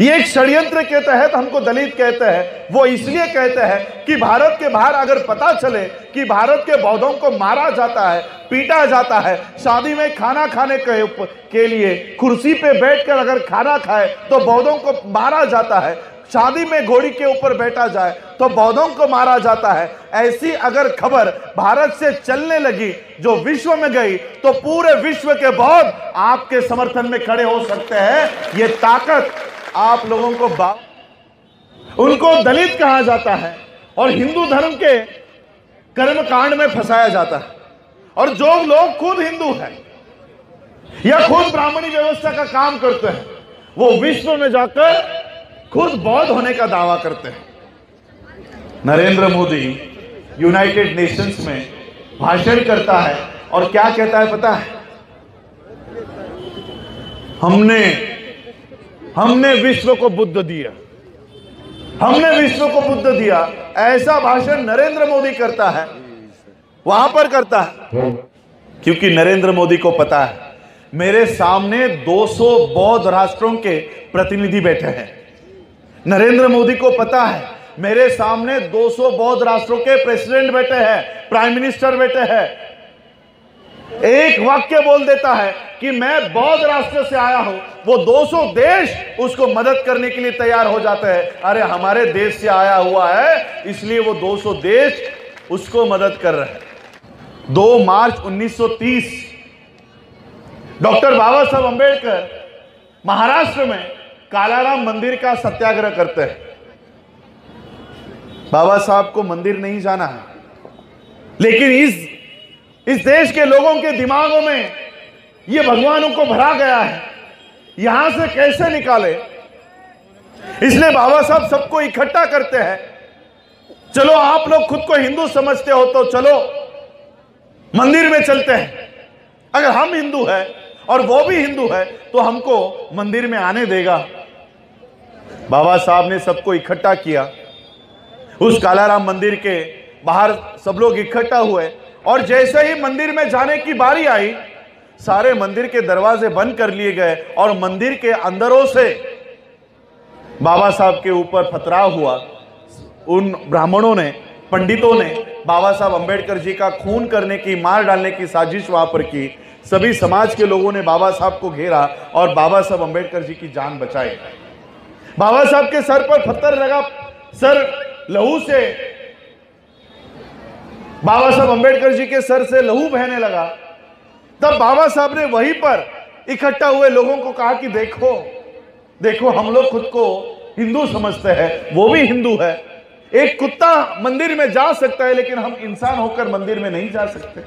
ये एक षड्यंत्र के तहत हमको दलित कहते हैं। वो इसलिए कहते हैं कि भारत के बाहर अगर पता चले कि भारत के बौद्धों को मारा जाता है, पीटा जाता है, शादी में खाना खाने के लिए कुर्सी पे बैठकर अगर खाना खाए तो बौद्धों को मारा जाता है, शादी में घोड़ी के ऊपर बैठा जाए तो बौद्धों को मारा जाता है, ऐसी अगर खबर भारत से चलने लगी जो विश्व में गई तो पूरे विश्व के बौद्ध आपके समर्थन में खड़े हो सकते हैं। ये ताकत आप लोगों को उनको दलित कहा जाता है और हिंदू धर्म के कर्मकांड में फंसाया जाता है। और जो लोग खुद हिंदू हैं या खुद ब्राह्मणी व्यवस्था का काम करते हैं वो विश्व में जाकर खुद बौद्ध होने का दावा करते हैं। नरेंद्र मोदी यूनाइटेड नेशंस में भाषण करता है और क्या कहता है पता है? हमने विश्व को बुद्ध दिया, हमने विश्व को बुद्ध दिया। ऐसा भाषण नरेंद्र मोदी करता है, वहां पर करता है क्योंकि नरेंद्र मोदी को पता है मेरे सामने 200 बौद्ध राष्ट्रों के प्रतिनिधि बैठे हैं। नरेंद्र मोदी को पता है मेरे सामने 200 बौद्ध राष्ट्रों के प्रेसिडेंट बैठे हैं, प्राइम मिनिस्टर बैठे हैं। एक वाक्य बोल देता है कि मैं बौद्ध राष्ट्र से आया हूं, वो 200 देश उसको मदद करने के लिए तैयार हो जाते हैं। अरे हमारे देश से आया हुआ है इसलिए वो 200 देश उसको मदद कर रहे हैं। 2 मार्च 1930 डॉक्टर बाबा साहब अंबेडकर महाराष्ट्र में कालाराम मंदिर का सत्याग्रह करते हैं। बाबा साहब को मंदिर नहीं जाना है, लेकिन इस देश के लोगों के दिमागों में ये भगवानों को भरा गया है, यहां से कैसे निकाले। इसलिए बाबा साहब सबको इकट्ठा करते हैं। चलो आप लोग खुद को हिंदू समझते हो तो चलो मंदिर में चलते हैं। अगर हम हिंदू हैं और वो भी हिंदू है तो हमको मंदिर में आने देगा। बाबा साहब ने सबको इकट्ठा किया। उस कालाराम मंदिर के बाहर सब लोग इकट्ठा हुए और जैसे ही मंदिर में जाने की बारी आई सारे मंदिर के दरवाजे बंद कर लिए गए और मंदिर के अंदरों से बाबा साहब के ऊपर पथराव हुआ। उन ब्राह्मणों ने, पंडितों ने बाबा साहब अंबेडकर जी का खून करने की, मार डालने की साजिश वहां पर की। सभी समाज के लोगों ने बाबा साहब को घेरा और बाबा साहब अंबेडकर जी की जान बचाई। बाबा साहब के सर पर पत्थर लगा, सर लहू से, बाबा साहब अंबेडकर जी के सर से लहू बहने लगा। तब बाबा साहब ने वहीं पर इकट्ठा हुए लोगों को कहा कि देखो देखो हम लोग खुद को हिंदू समझते हैं, वो भी हिंदू है। एक कुत्ता मंदिर में जा सकता है लेकिन हम इंसान होकर मंदिर में नहीं जा सकते।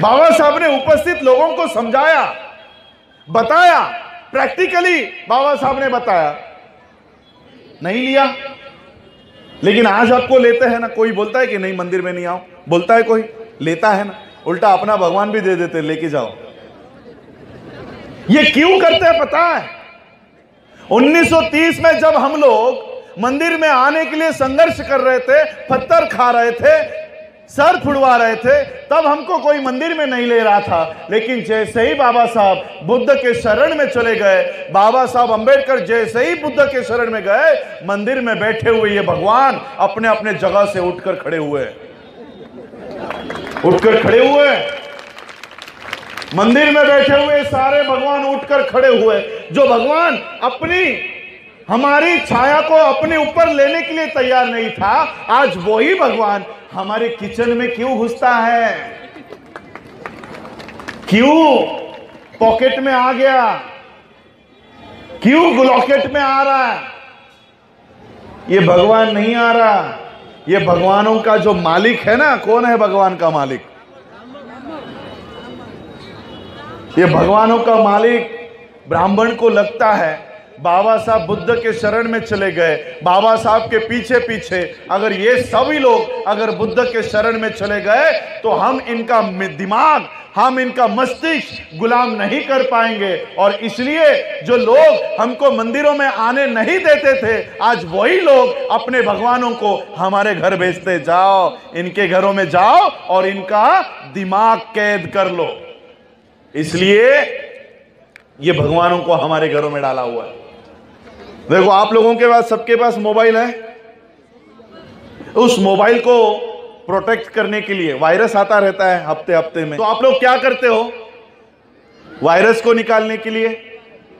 बाबा साहब ने उपस्थित लोगों को समझाया, बताया, प्रैक्टिकली बाबा साहब ने बताया। नहीं लिया, लेकिन आज आपको लेते हैं ना। कोई बोलता है कि नहीं मंदिर में नहीं आओ, बोलता है कोई, लेता है ना। उल्टा अपना भगवान भी दे देते, लेके जाओ। ये क्यों करते हैं पता है? 1930 में जब हम लोग मंदिर में आने के लिए संघर्ष कर रहे थे, पत्थर खा रहे थे, सर फुड़वा रहे थे, तब हमको कोई मंदिर में नहीं ले रहा था। लेकिन जैसे ही बाबा साहब बुद्ध के शरण में चले गए, बाबा साहब अंबेडकर जैसे ही बुद्ध के शरण में गए, मंदिर में बैठे हुए ये भगवान अपने अपने जगह से उठकर खड़े हुए, मंदिर में बैठे हुए सारे भगवान उठकर खड़े हुए। जो भगवान अपनी हमारी छाया को अपने ऊपर लेने के लिए तैयार नहीं था, आज वही भगवान हमारे किचन में क्यों घुसता है? क्यों पॉकेट में आ गया? क्यों लॉकेट में आ रहा है? ये भगवान नहीं आ रहा। ये भगवानों का जो मालिक है ना, कौन है भगवान का मालिक? ये भगवानों का मालिक ब्राह्मण को लगता है बाबा साहब बुद्ध के शरण में चले गए, बाबा साहब के पीछे पीछे अगर ये सभी लोग अगर बुद्ध के शरण में चले गए तो हम इनका दिमाग, हम इनका मस्तिष्क गुलाम नहीं कर पाएंगे। और इसलिए जो लोग हमको मंदिरों में आने नहीं देते थे, आज वही लोग अपने भगवानों को हमारे घर भेजते, जाओ इनके घरों में जाओ और इनका दिमाग कैद कर लो। इसलिए ये भगवानों को हमारे घरों में डाला हुआ है। देखो, आप लोगों के पास, सबके पास मोबाइल है। उस मोबाइल को प्रोटेक्ट करने के लिए वायरस आता रहता है हफ्ते हफ्ते में, तो आप लोग क्या करते हो? वायरस को निकालने के लिए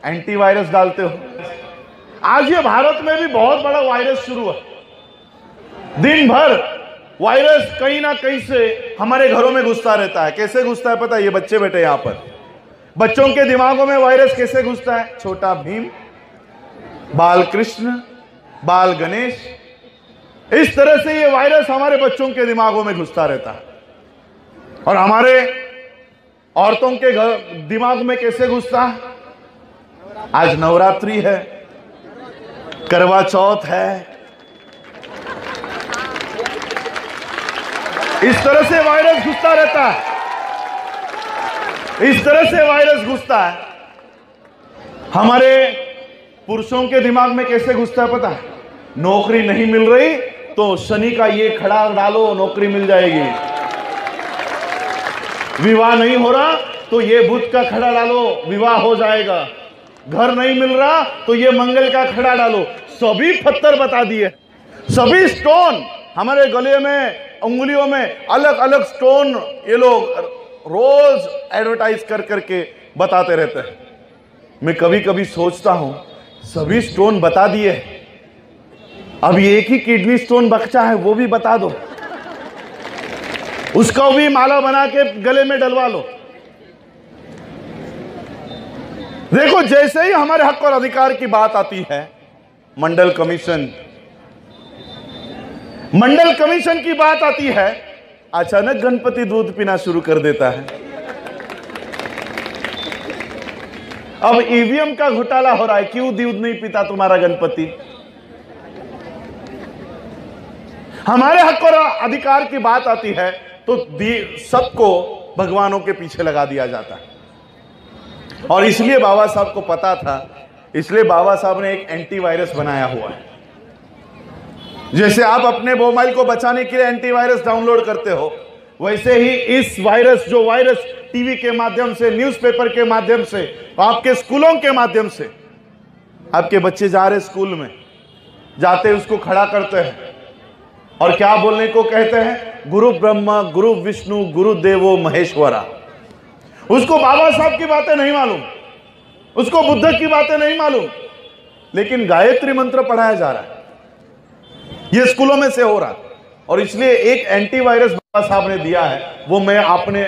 एंटीवायरस डालते हो। आज ये भारत में भी बहुत बड़ा वायरस शुरू है। दिन भर वायरस कहीं ना कहीं से हमारे घरों में घुसता रहता है। कैसे घुसता है पता है? ये बच्चे बैठे यहां पर, बच्चों के दिमागों में वायरस कैसे घुसता है? छोटा भीम, बाल कृष्ण, बाल गणेश, इस तरह से ये वायरस हमारे बच्चों के दिमागों में घुसता रहता है। और हमारे औरतों के दिमाग में कैसे घुसता है? आज नवरात्रि है, करवा चौथ है, इस तरह से वायरस घुसता रहता है। इस तरह से वायरस घुसता है। हमारे पुरुषों के दिमाग में कैसे घुसता है पता है? नौकरी नहीं मिल रही तो शनि का ये खड़ा डालो, नौकरी मिल जाएगी। विवाह नहीं हो रहा तो ये बुध का खड़ा डालो, विवाह हो जाएगा। घर नहीं मिल रहा तो ये मंगल का खड़ा डालो। सभी पत्थर बता दिए, सभी स्टोन हमारे गले में, उंगलियों में अलग अलग स्टोन ये लोग रोज एडवर्टाइज कर करके बताते रहते हैं। मैं कभी कभी सोचता हूं, सभी स्टोन बता दिए, अब एक ही किडनी स्टोन बचा है, वो भी बता दो, उसका भी माला बना के गले में डलवा लो। देखो, जैसे ही हमारे हक और अधिकार की बात आती है, मंडल कमीशन की बात आती है, अचानक गणपति दूध पीना शुरू कर देता है। अब ईवीएम का घोटाला हो रहा है, क्यों दूध नहीं पीता तुम्हारा गणपति? हमारे हक और अधिकार की बात आती है तो सबको भगवानों के पीछे लगा दिया जाता है। और इसलिए बाबा साहब को पता था, इसलिए बाबा साहब ने एक एंटीवायरस बनाया हुआ है। जैसे आप अपने मोबाइल को बचाने के लिए एंटीवायरस डाउनलोड करते हो, वैसे ही इस वायरस, जो वायरस टीवी के माध्यम से, न्यूज़पेपर के माध्यम से, आपके स्कूलों के माध्यम से, आपके बच्चे जा रहे स्कूल में, जाते उसको खड़ा करते हैं और क्या बोलने को कहते हैं? गुरु ब्रह्मा, गुरु विष्णु, गुरु देवो महेश्वरा। उसको बाबा साहब की बातें नहीं मालूम, उसको बुद्ध की बातें नहीं मालूम, लेकिन गायत्री मंत्र पढ़ाया जा रहा है, ये स्कूलों में से हो रहा। और इसलिए एक एंटीवायरस बाबा साहब ने दिया है, वो मैं अपने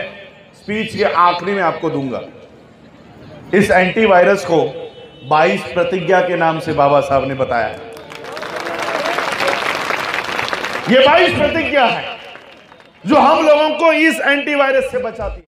स्पीच के आखिरी में आपको दूंगा। इस एंटीवायरस को 22 प्रतिज्ञा के नाम से बाबा साहब ने बताया है। ये 22 प्रतिज्ञा है जो हम लोगों को इस एंटीवायरस से बचाती है।